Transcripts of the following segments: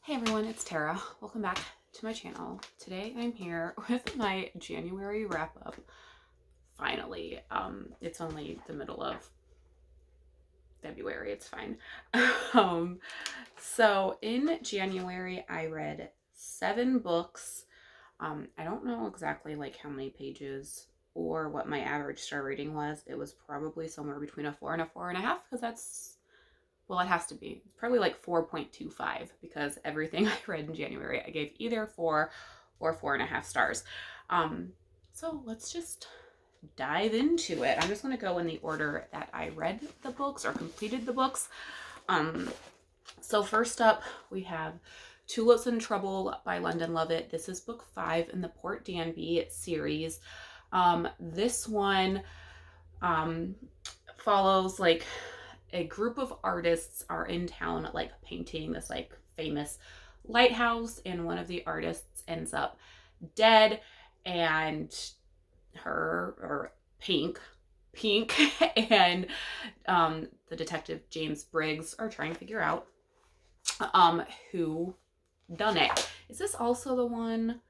Hey everyone, it's Tara. Welcome back to my channel. Today I'm here with my January wrap up. Finally, it's only the middle of February, it's fine. So in January I read 7 books. I don't know exactly like how many pages or what my average star rating was. It was probably somewhere between a 4 and a 4.5 because that's, well, it has to be. It's probably like 4.25 because everything I read in January I gave either 4 or 4.5 stars. So let's just dive into it. I'm just going to go in the order that I read the books or completed the books. So first up we have Tulips in Trouble by Lovett. This is book 5 in the Port Danby series. This one follows like a group of artists are in town like painting this like famous lighthouse, and one of the artists ends up dead, and her or Pink and the detective James Briggs are trying to figure out who done it. Is this also the one?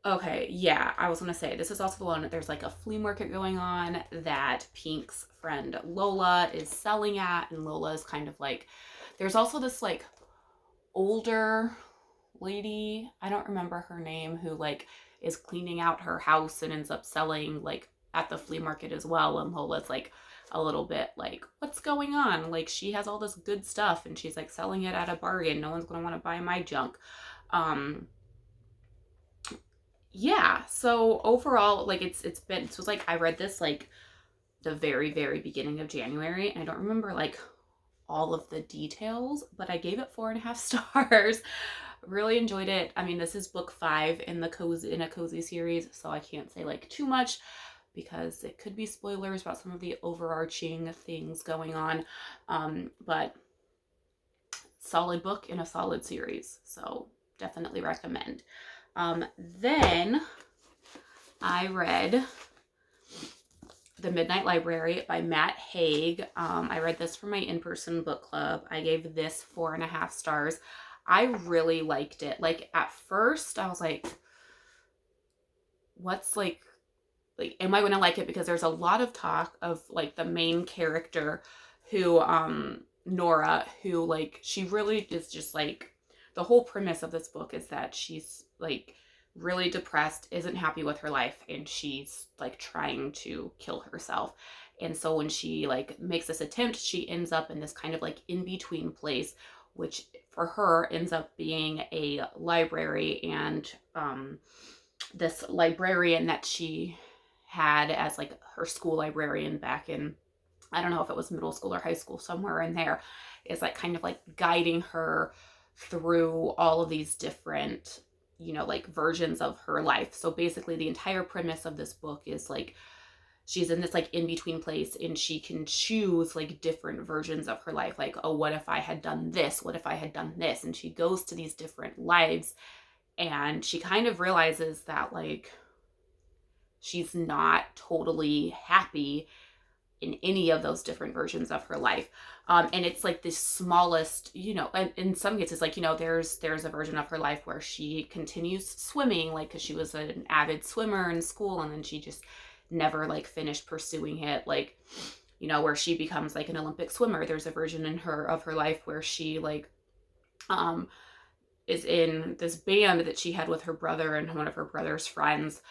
Okay, yeah, I was gonna say, this is also the one that there's like a flea market going on that Pink's friend Lola is selling at, and Lola is kind of like, there's also this like older lady, I don't remember her name, who like is cleaning out her house and ends up selling like at the flea market as well, and Lola's like a little bit like, what's going on? Like, she has all this good stuff and she's like selling it at a bargain. No one's gonna want to buy my junk. Yeah, so overall, like it's been, so it's like I read this like the very beginning of January, and I don't remember like all of the details, but I gave it 4.5 stars. Really enjoyed it. I mean, this is book 5 in a cozy series, so I can't say like too much because it could be spoilers about some of the overarching things going on. But solid book in a solid series, so definitely recommend. Then I read The Midnight Library by Matt Haig. I read this for my in-person book club. I gave this 4.5 stars. I really liked it. Like at first I was like, what's like, am I going to like it? Because there's a lot of talk of like the main character who, Nora, who like, she really is just like, the whole premise of this book is that she's like really depressed, isn't happy with her life, and she's like trying to kill herself. And so when she like makes this attempt, she ends up in this kind of like in-between place, which for her ends up being a library. And this librarian that she had as like her school librarian back in, I don't know if it was middle school or high school, somewhere in there, is like kind of like guiding her through all of these different, you know, like versions of her life. So basically the entire premise of this book is like she's in this like in-between place, and she can choose like different versions of her life. Like, oh, what if I had done this? What if I had done this? And she goes to these different lives, and she kind of realizes that like she's not totally happy in any of those different versions of her life. And it's like the smallest, you know, and in some cases, like, you know, there's a version of her life where she continues swimming, like, because she was an avid swimmer in school, and then she just never like finished pursuing it, like, you know, where she becomes like an Olympic swimmer. There's a version in her of her life where she like is in this band that she had with her brother and one of her brother's friends,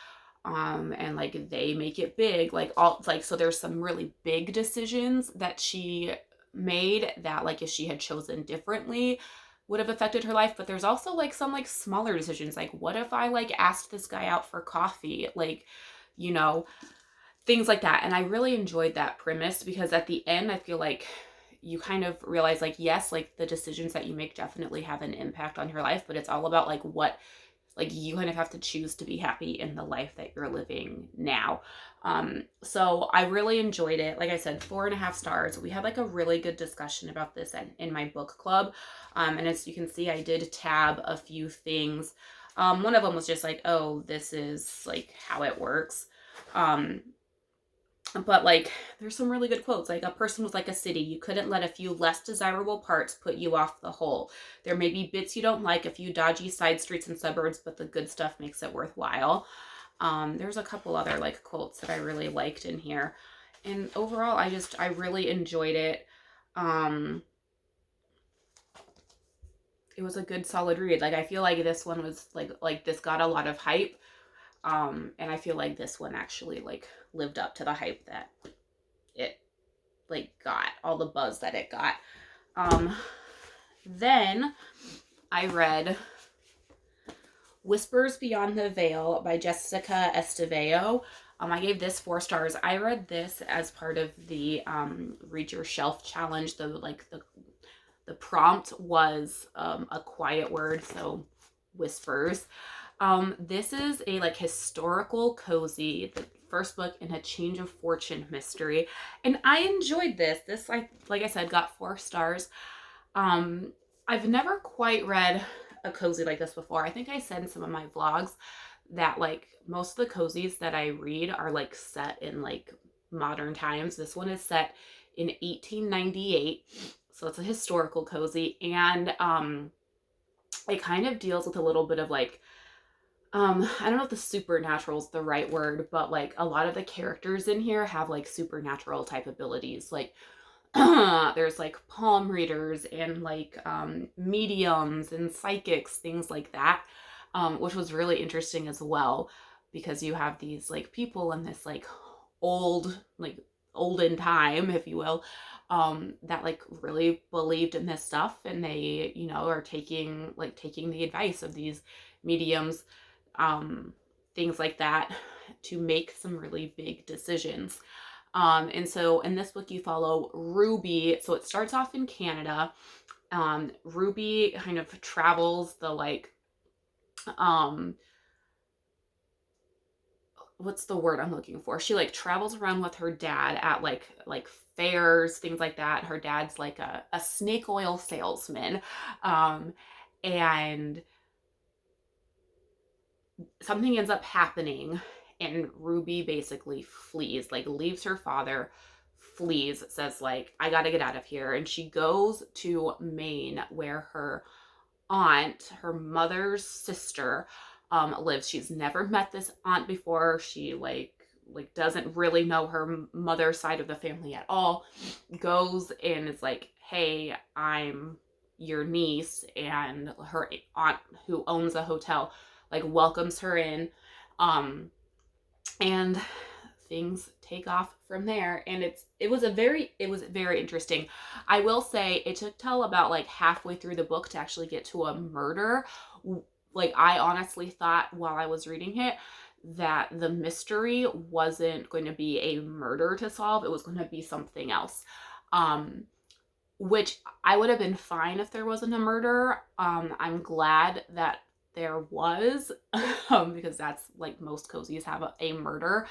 and like they make it big, like all like, so there's some really big decisions that she made that like if she had chosen differently would have affected her life. But there's also like some like smaller decisions, like what if I like asked this guy out for coffee, like, you know, things like that. And I really enjoyed that premise because at the end I feel like you kind of realize like, yes, like the decisions that you make definitely have an impact on your life, but it's all about like what, like you kind of have to choose to be happy in the life that you're living now. So I really enjoyed it. Like I said, 4.5 stars. We had like a really good discussion about this in my book club. And as you can see, I did tab a few things. One of them was just like, oh, this is like how it works. But like, there's some really good quotes. Like, a person was like a city. You couldn't let a few less desirable parts put you off the whole. There may be bits you don't like, a few dodgy side streets and suburbs, but the good stuff makes it worthwhile. There's a couple other like quotes that I really liked in here. And overall, I really enjoyed it. It was a good solid read. Like, I feel like this one was like this got a lot of hype. And I feel like this one actually like lived up to the hype that it like got, all the buzz that it got. Then I read Whispers Beyond the Veil by Jessica Estevao. I gave this 4 stars. I read this as part of the Read Your Shelf challenge. The prompt was a quiet word, so whispers. This is a like historical cozy, the first book in a change of fortune mystery, and I enjoyed this. This, like I said, got 4 stars. I've never quite read a cozy like this before. I think I said in some of my vlogs that like most of the cozies that I read are like set in like modern times. This one is set in 1898, so it's a historical cozy, and it kind of deals with a little bit of like I don't know if the supernatural is the right word, but like a lot of the characters in here have like supernatural type abilities. Like there's like palm readers and like mediums and psychics, things like that, which was really interesting as well, because you have these like people in this like olden time, if you will, that like really believed in this stuff, and they, you know, are taking the advice of these mediums, things like that, to make some really big decisions. And so in this book you follow Ruby. So it starts off in Canada. Ruby kind of travels the like, what's the word I'm looking for? She like travels around with her dad at like fairs, things like that. Her dad's like a snake oil salesman. And something ends up happening, and Ruby basically flees, like leaves her father, flees, says like, I gotta get out of here. And she goes to Maine, where her aunt, her mother's sister, lives. She's never met this aunt before. She like doesn't really know her mother's side of the family at all. Goes and is like, hey, I'm your niece. And her aunt, who owns a hotel, like welcomes her in, and things take off from there. And it was very interesting. I will say it took till about like halfway through the book to actually get to a murder. Like, I honestly thought while I was reading it that the mystery wasn't going to be a murder to solve. It was going to be something else. Which I would have been fine if there wasn't a murder. I'm glad that there was, because that's like most cozies have a murder.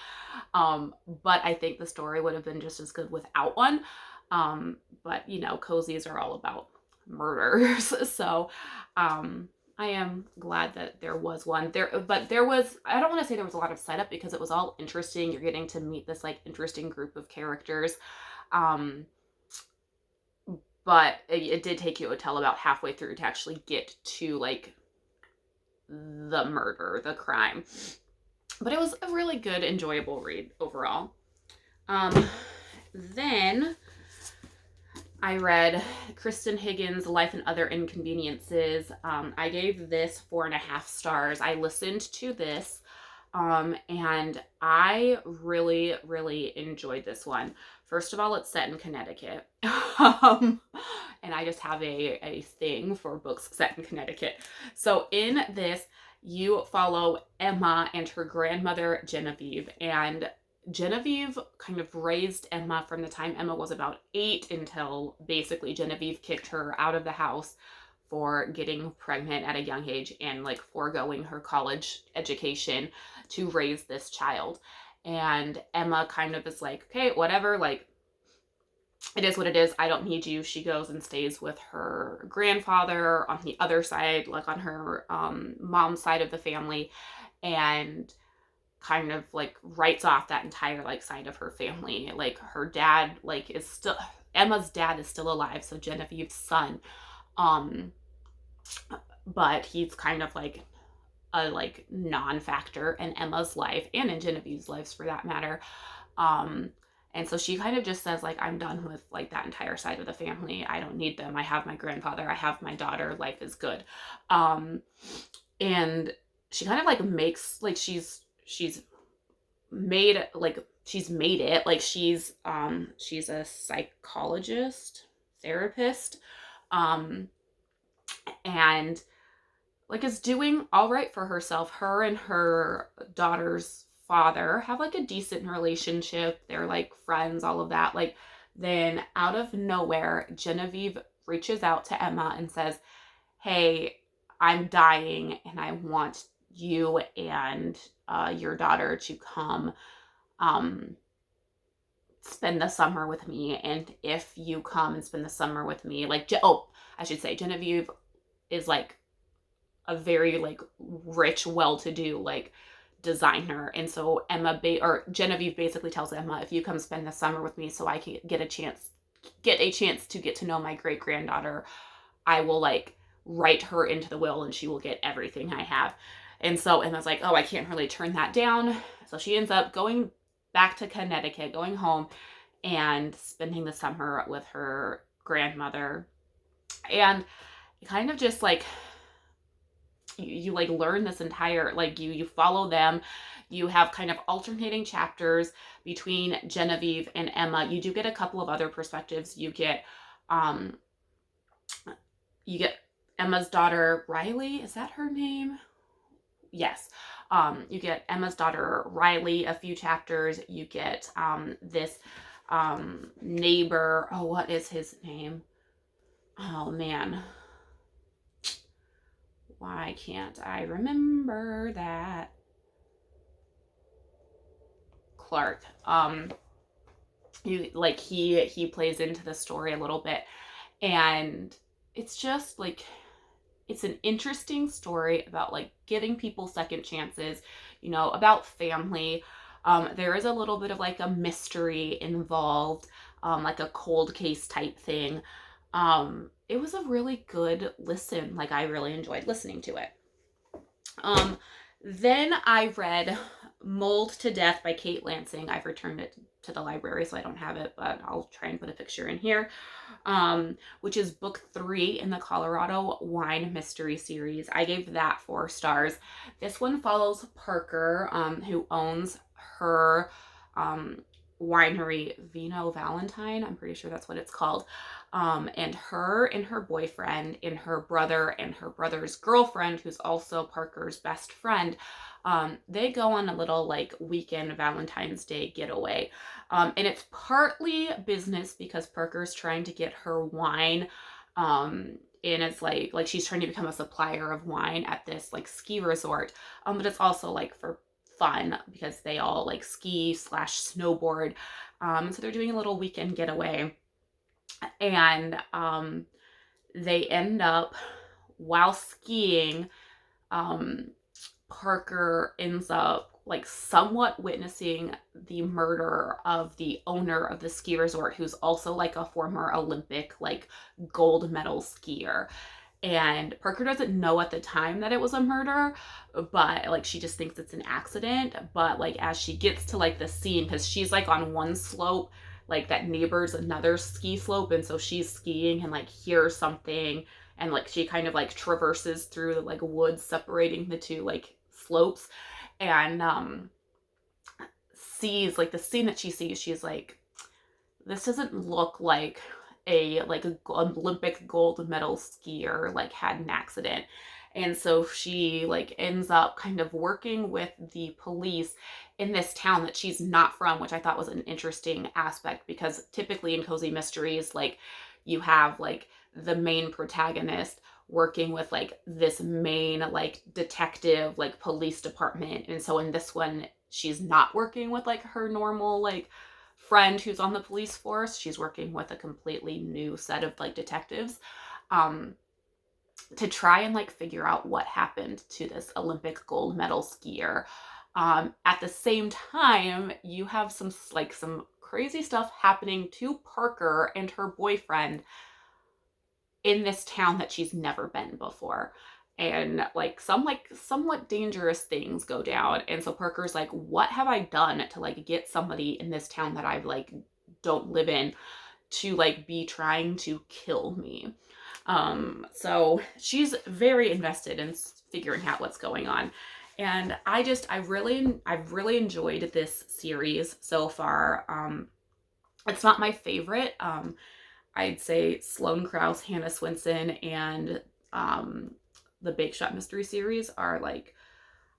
But I think the story would have been just as good without one. But you know, cozies are all about murders. So, I am glad that there was one there, but there was, I don't want to say there was a lot of setup, because it was all interesting. You're getting to meet this like interesting group of characters. But it did take you until about halfway through to actually get to like the murder, the crime. But it was a really good, enjoyable read overall. Then I read Kristan Higgins' Life and Other Inconveniences. I gave this 4.5 stars. I listened to this, and I really, really enjoyed this one. First of all, it's set in Connecticut. And I just have a thing for books set in Connecticut. So in this, you follow Emma and her grandmother, Genevieve. And Genevieve kind of raised Emma from the time Emma was about 8 until basically Genevieve kicked her out of the house for getting pregnant at a young age and like foregoing her college education to raise this child. And Emma kind of is like, okay, whatever, like, it is what it is. I don't need you. She goes and stays with her grandfather on the other side, like on her mom's side of the family. And kind of like writes off that entire like side of her family. Like her dad like is still, Emma's dad is still alive, so Genevieve's son. Um but he's kind of like a like non-factor in Emma's life and in Genevieve's lives for that matter. And so she kind of just says like, I'm done with like that entire side of the family. I don't need them. I have my grandfather. I have my daughter. Life is good. And she kind of like makes like she's made it like she's a psychologist, therapist, and like is doing all right for herself. Her and her daughter's father have like a decent relationship. They're like friends, all of that. Like then out of nowhere, Genevieve reaches out to Emma and says, "Hey, I'm dying and I want you and your daughter to come spend the summer with me. And if you come and spend the summer with me, like, I should say Genevieve is like a very like rich, well-to-do like designer. And so Genevieve basically tells Emma, if you come spend the summer with me so I can get a chance to get to know my great granddaughter, I will like write her into the will and she will get everything I have. And so Emma's like, oh, I can't really turn that down. So she ends up going back to Connecticut, going home and spending the summer with her grandmother. And kind of just like, you like learn this entire, like you follow them. You have kind of alternating chapters between Genevieve and Emma. You do get a couple of other perspectives. You get Emma's daughter, Riley. Is that her name? Yes. You get Emma's daughter, Riley, a few chapters. You get this neighbor. Oh, what is his name? Oh, man. Why can't I remember that? Clark. He plays into the story a little bit, and it's just like, it's an interesting story about like giving people second chances, about family. There is a little bit of like a mystery involved, like a cold case type thing. It was a really good listen. Like I really enjoyed listening to it. Then I read Mulled to Death by Kate Lansing. I've returned it to the library, so I don't have it, but I'll try and put a picture in here. Which is book 3 in the Colorado Wine Mystery Series. I gave that 4 stars. This one follows Parker, who owns her winery, Vino Valentine. I'm pretty sure that's what it's called. And her and her boyfriend and her brother and her brother's girlfriend, who's also Parker's best friend, they go on a little like weekend Valentine's Day getaway. And it's partly business because Parker's trying to get her wine. And it's like she's trying to become a supplier of wine at this like ski resort. But it's also like for fun because they all like ski / snowboard. So they're doing a little weekend getaway. And they end up, while skiing, Parker ends up like somewhat witnessing the murder of the owner of the ski resort, who's also like a former Olympic like gold medal skier. And Parker doesn't know at the time that it was a murder, but like she just thinks it's an accident. But like as she gets to like the scene, because she's like on one slope, like that neighbor's another ski slope, and so she's skiing and like hears something, and like she kind of like traverses through the like woods separating the two like slopes, and sees like the scene that she sees. She's like, this doesn't look like a Olympic gold medal skier like had an accident. And so she like ends up kind of working with the police in this town that she's not from, which I thought was an interesting aspect, because typically in cozy mysteries, like you have like the main protagonist working with like this main like detective like police department. And so in this one, she's not working with like her normal like friend who's on the police force. She's working with a completely new set of like detectives to try and like figure out what happened to this Olympic gold medal skier. At the same time, you have some crazy stuff happening to Parker and her boyfriend in this town that she's never been before. And some somewhat dangerous things go down. And so Parker's like, what have I done to get somebody in this town that I've don't live in to be trying to kill me? So she's very invested in figuring out what's going on. And I've really enjoyed this series so far. It's not my favorite. I'd say Sloane Krause, Hannah Swinson, and the Bake Shop Mystery Series are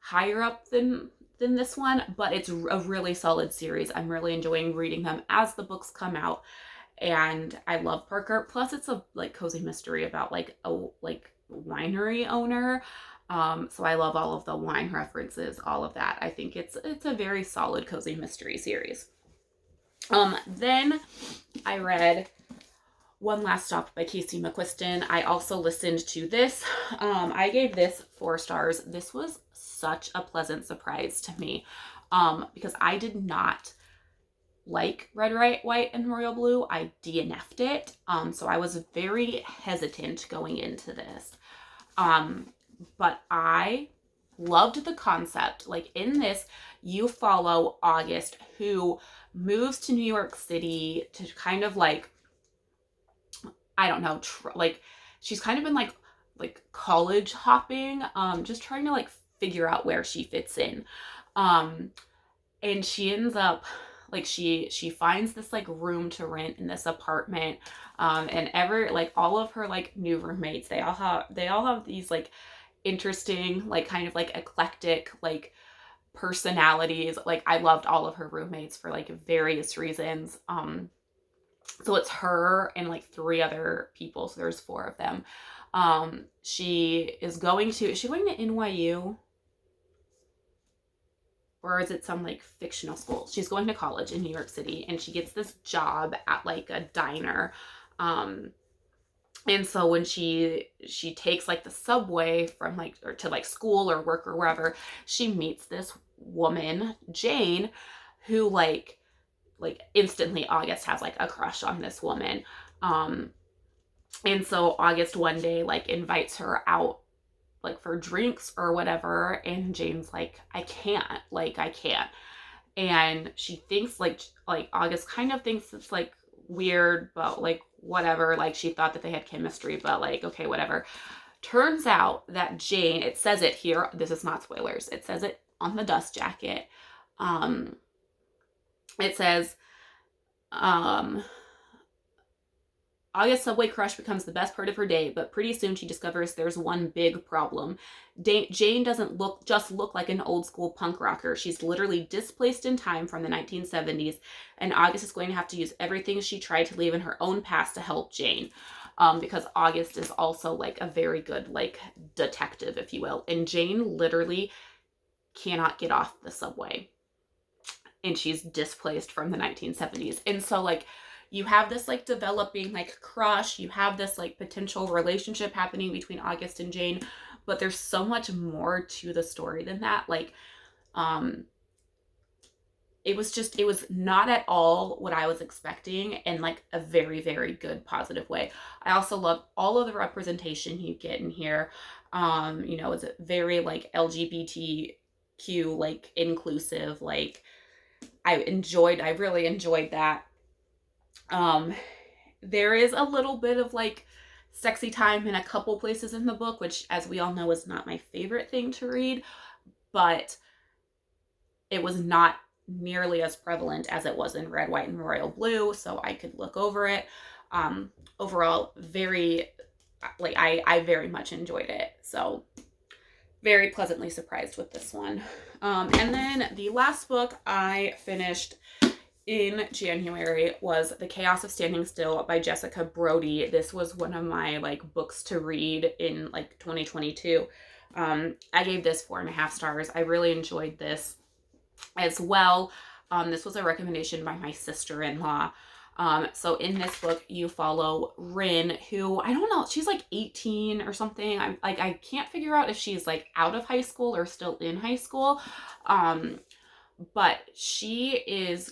higher up than this one, but it's a really solid series. I'm really enjoying reading them as the books come out, and I love Parker. Plus, it's a cozy mystery about a winery owner. So I love all of the wine references, all of that. I think it's a very solid cozy mystery series. Then I read One Last Stop by Casey McQuiston. I also listened to this. I gave this 4 stars. This was such a pleasant surprise to me, because I did not like Red, White, and Royal Blue. I DNF'd it. So I was very hesitant going into this. But I loved the concept. In this, you follow August, who moves to New York City to kind of I don't know, she's kind of been college hopping, just trying to figure out where she fits in. And she ends up she finds this room to rent in this apartment, and all of her new roommates, they all have these interesting kind of eclectic personalities. I loved all of her roommates for various reasons. So it's her and 3 other people, so there's 4 of them. Is she going to NYU? Or is it some fictional school? She's going to college in New York City, and she gets this job at a diner. And so when she takes the subway from or to school or work or wherever, she meets this woman, Jane, who instantly August has a crush on this woman. And so August one day invites her out for drinks or whatever, and Jane's I can't. And she thinks August kind of thinks it's weird, but whatever, she thought that they had chemistry, but okay, whatever. Turns out that Jane, it says it here, this is not spoilers, it says it on the dust jacket. It says, August's subway crush becomes the best part of her day, but pretty soon she discovers there's one big problem. Jane doesn't just look like an old school punk rocker. She's literally displaced in time from the 1970s, and August is going to have to use everything she tried to leave in her own past to help Jane. Because August is also a very good detective, if you will. And Jane literally cannot get off the subway, and she's displaced from the 1970s. And so you have this developing crush, you have this potential relationship happening between August and Jane, but there's so much more to the story than that. It was not at all what I was expecting, in a very, very good positive way. I also love all of the representation you get in here. It's very LGBTQ inclusive. I really enjoyed that. There is a little bit of sexy time in a couple places in the book, which, as we all know, is not my favorite thing to read, but it was not nearly as prevalent as it was in Red, White, and Royal Blue, so I could look over it. Overall, I very much enjoyed it, so very pleasantly surprised with this one. And then the last book I finished in January was The Chaos of Standing Still by Jessica Brody. This was one of my books to read in 2022. I gave this 4.5 stars. I really enjoyed this as well. This was a recommendation by my sister-in-law. So in this book, you follow Rin, who, I don't know, she's like 18 or something. I can't figure out if she's like out of high school or still in high school. But she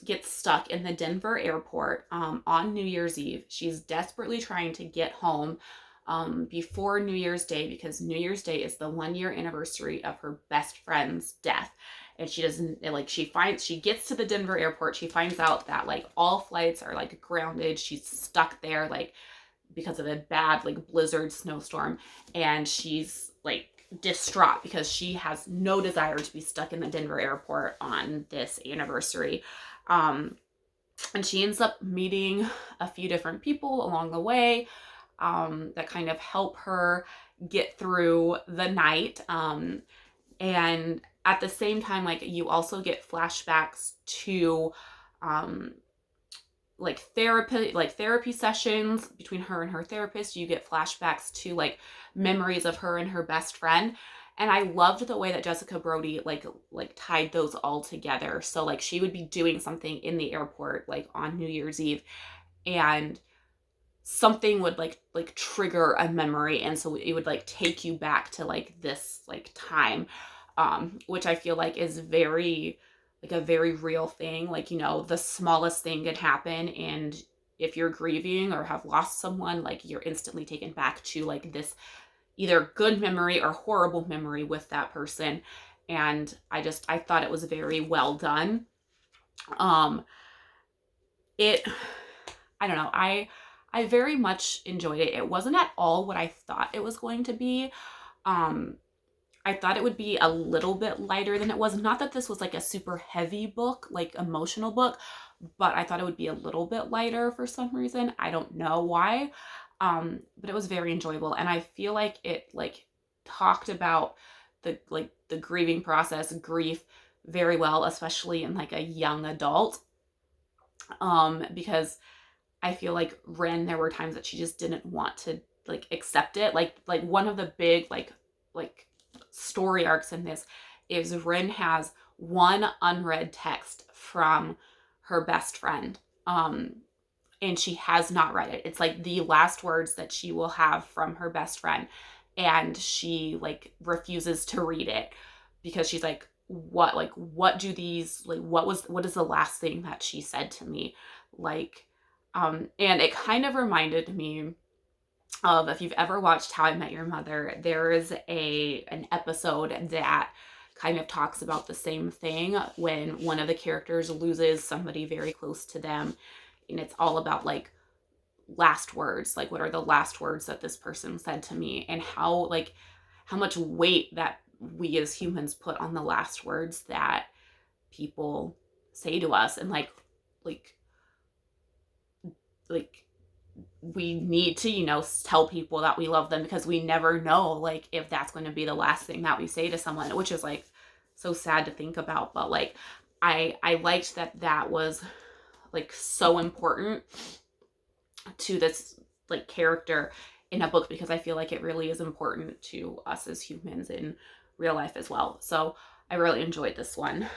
gets stuck in the Denver airport on New Year's Eve. She's desperately trying to get home before New Year's Day, because New Year's Day is the 1-year anniversary of her best friend's death. And she doesn't, like, she gets to the Denver airport, she finds out that, like, all flights are, like, grounded. She's stuck there, like, because of a bad, like, blizzard snowstorm. And she's, like, distraught because she has no desire to be stuck in the Denver airport on this anniversary. And she ends up meeting a few different people along the way that kind of help her get through the night. And at the same time, like, you also get flashbacks to like therapy sessions between her and her therapist. You get flashbacks to like memories of her and her best friend. And I loved the way that Jessica Brody like tied those all together. So like she would be doing something in the airport like on New Year's Eve, and something would like trigger a memory, and so it would like take you back to like this like time, which I feel like is very like a very real thing. Like, you know, the smallest thing could happen, and if you're grieving or have lost someone, like you're instantly taken back to like this either good memory or horrible memory with that person. And I thought it was very well done. I don't know, I very much enjoyed it. It wasn't at all what I thought it was going to be. I thought it would be a little bit lighter than it was. Not that this was like a super heavy book, like emotional book, but I thought it would be a little bit lighter for some reason. I don't know why. But it was very enjoyable, and I feel like it like talked about the grieving process, grief very well, especially in like a young adult. Because I feel like Ren, there were times that she just didn't want to like accept it. Like one of the big like story arcs in this is Ren has one unread text from her best friend. And she has not read it. It's like the last words that she will have from her best friend. And she like refuses to read it because she's like, what do these, like, what is the last thing that she said to me? Like, and it kind of reminded me of, if you've ever watched How I Met Your Mother, there is an episode that kind of talks about the same thing when one of the characters loses somebody very close to them. And it's all about like last words, like what are the last words that this person said to me, and how much weight that we as humans put on the last words that people say to us. And like we need to, you know, tell people that we love them, because we never know like if that's going to be the last thing that we say to someone, which is like so sad to think about. But like I liked that was like so important to this like character in a book, because I feel like it really is important to us as humans in real life as well. So I really enjoyed this one.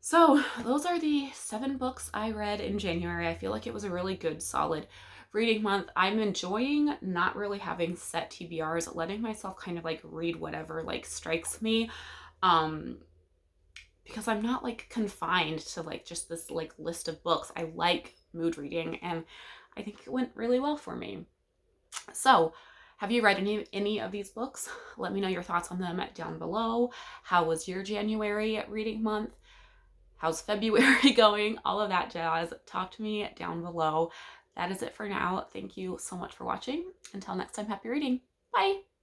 So those are the 7 books I read in January. I feel like it was a really good, solid reading month. I'm enjoying not really having set TBRs, letting myself kind of like read whatever like strikes me. Because I'm not like confined to like just this like list of books. I like mood reading, and I think it went really well for me. So have you read any of these books? Let me know your thoughts on them down below. How was your January reading month? How's February going? All of that jazz. Talk to me down below. That is it for now. Thank you so much for watching. Until next time, happy reading. Bye.